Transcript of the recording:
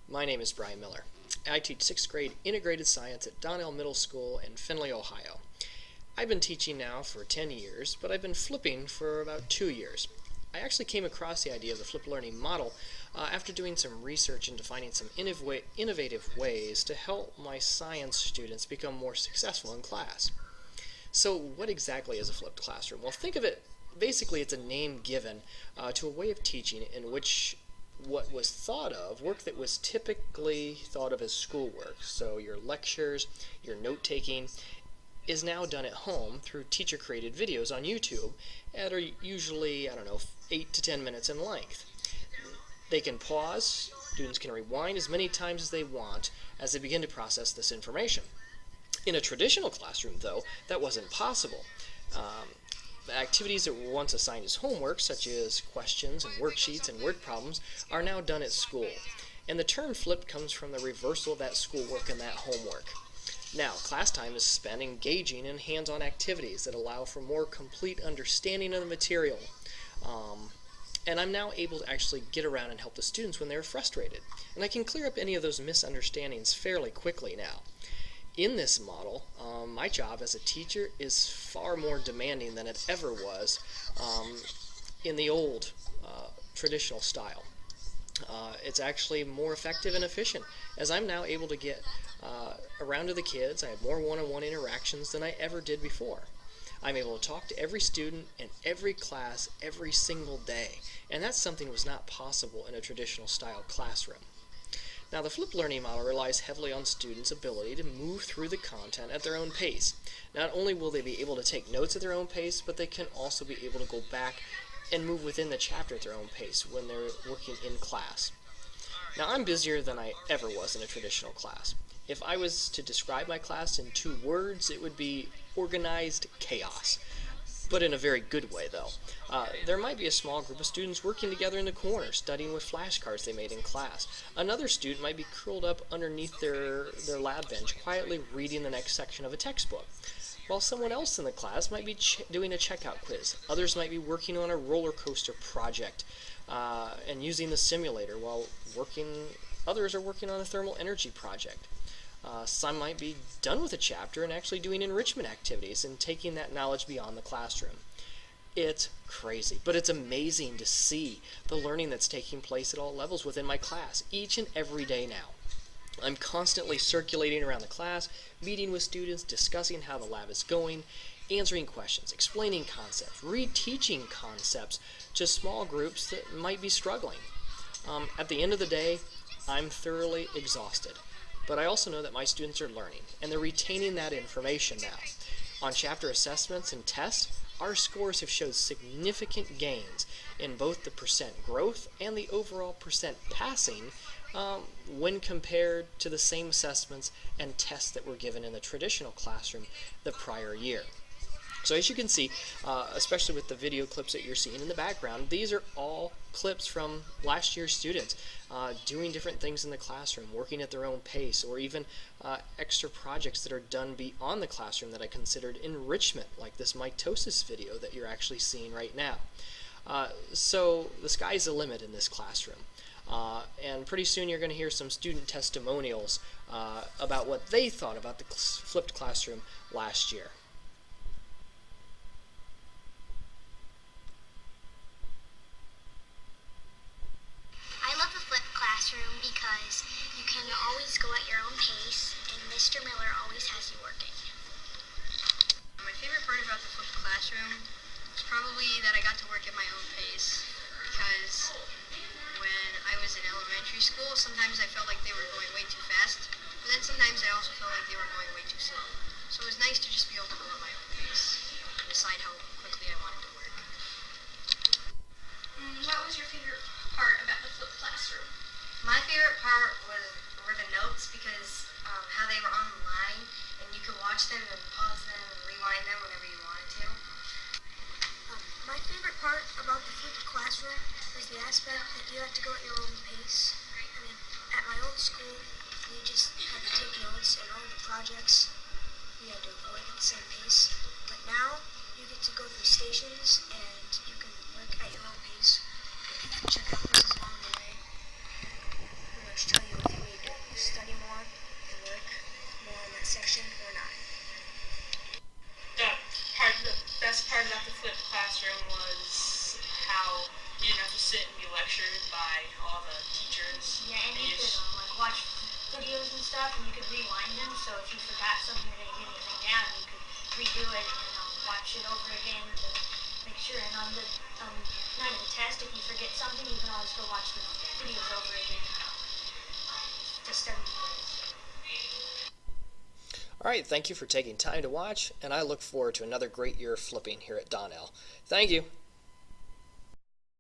My name is Brian Miller. I teach 6th grade integrated science at Donnell Middle School in Findlay, Ohio. I've been teaching now for 10 years, but I've been flipping for about 2 years. I actually came across the idea of the flipped learning model after doing some research into finding some innovative ways to help my science students become more successful in class. So what exactly is a flipped classroom? Well, think of it, basically it's a name given to a way of teaching in which what was thought of, work that was typically thought of as schoolwork, so your lectures, your note-taking, is now done at home through teacher-created videos on YouTube that are usually, 8 to 10 minutes in length. They can pause, students can rewind as many times as they want as they begin to process this information. In a traditional classroom, though, that wasn't possible. Activities that were once assigned as homework, such as questions and worksheets and word problems, are now done at school. And the term flipped comes from the reversal of that schoolwork and that homework. Now, class time is spent engaging in hands-on activities that allow for more complete understanding of the material. And I'm now able to actually get around and help the students when they're frustrated. And I can clear up any of those misunderstandings fairly quickly now. In this model, my job as a teacher is far more demanding than it ever was in the old traditional style. It's actually more effective and efficient, as I'm now able to get around to the kids. I have more one-on-one interactions than I ever did before. I'm able to talk to every student in every class every single day, and that's something that was not possible in a traditional style classroom. Now, the flipped learning model relies heavily on students' ability to move through the content at their own pace. Not only will they be able to take notes at their own pace, but they can also be able to go back and move within the chapter at their own pace when they're working in class. Now, I'm busier than I ever was in a traditional class. If I was to describe my class in 2 words, it would be organized chaos. But in a very good way, though. There might be a small group of students working together in the corner, studying with flashcards they made in class. Another student might be curled up underneath their lab bench, quietly reading the next section of a textbook, while someone else in the class might be doing a checkout quiz. Others might be working on a roller coaster project and using the simulator, while others are working on a thermal energy project. Some might be done with a chapter and actually doing enrichment activities and taking that knowledge beyond the classroom. It's crazy, but it's amazing to see the learning that's taking place at all levels within my class, each and every day now. I'm constantly circulating around the class, meeting with students, discussing how the lab is going, answering questions, explaining concepts, reteaching concepts to small groups that might be struggling. At the end of the day, I'm thoroughly exhausted. But I also know that my students are learning, and they're retaining that information now. On chapter assessments and tests, our scores have showed significant gains in both the percent growth and the overall percent passing when compared to the same assessments and tests that were given in the traditional classroom the prior year. So as you can see, especially with the video clips that you're seeing in the background, these are all clips from last year's students doing different things in the classroom, working at their own pace, or even extra projects that are done beyond the classroom that I considered enrichment, like this mitosis video that you're actually seeing right now. So the sky's the limit in this classroom. And pretty soon you're going to hear some student testimonials about what they thought about the flipped classroom last year. Because you can always go at your own pace, and Mr. Miller always has you working. My favorite part about the flipped classroom is probably that I got to work at my own pace, because when I was in elementary school, sometimes I felt like they were going way too fast, but then sometimes I also felt like they were going way too slow. So it was nice to just be able to go at my own pace and decide how quickly I wanted to work. What was your favorite part about the flipped classroom? My favorite part were the notes, because how they were online, and you could watch them and pause them and rewind them whenever you wanted to. My favorite part about the flipped classroom was the aspect that you have to go at your own pace. At my old school, we just had to take notes, and all the projects we had to work at the same pace. But now, you get to go through stations, and you can work at your own pace. Check out quizzes along the way. Pretty much tell you if you classroom was how you didn't have to sit and be lectured by all the teachers. Yeah, and you could like watch videos and stuff, and you could rewind them. So if you forgot something or didn't get anything down, you could redo it and watch it over again to make sure. And on the night of the test, if you forget something, you can always go watch the videos over again to study for it. All right, thank you for taking time to watch, and I look forward to another great year of flipping here at Donnell. Thank you.